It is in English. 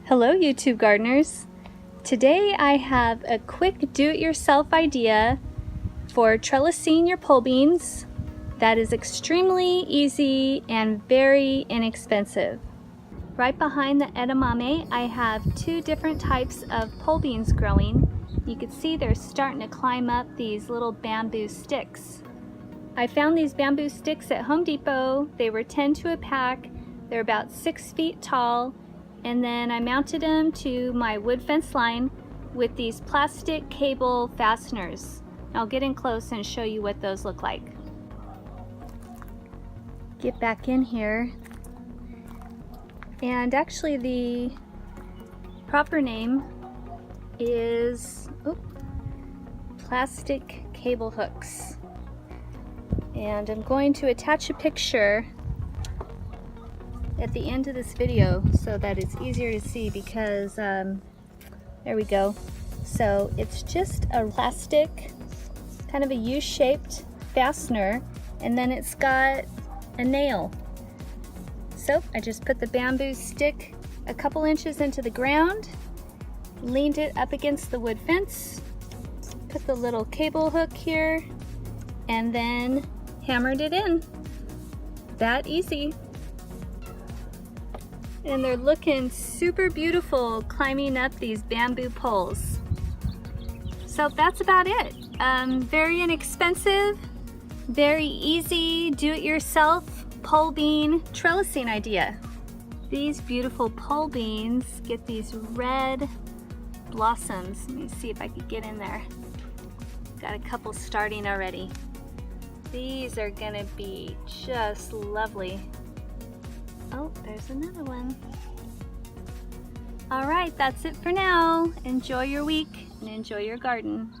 Hello YouTube gardeners! Today I have a quick do-it-yourself idea for trellising your pole beans that is extremely easy and very inexpensive. Right behind the edamame I have two different types of pole beans growing. You can see they're starting to climb up these little bamboo sticks. I found these bamboo sticks at Home Depot. They were 10 to a pack. They're about 6 feet tall. And then I mounted them to my wood fence line with these plastic cable fasteners. I'll get in close and show you what those look like. Get back in here. And actually the proper name is plastic cable hooks. And I'm going to attach a picture at the end of this video so that it's easier to see because there we go. So it's just a plastic, kind of a U-shaped fastener, and then it's got a nail. So I just put the bamboo stick a couple inches into the ground, leaned it up against the wood fence, put the little cable hook here, and then hammered it in. That easy. And they're looking super beautiful climbing up these bamboo poles. So that's about it. Very inexpensive, very easy, do-it-yourself pole bean trellising idea. These beautiful pole beans get these red blossoms. Let me see if I can get in there. Got a couple starting already. These are gonna be just lovely. Oh, there's another one. All right, that's it for now. Enjoy your week and enjoy your garden.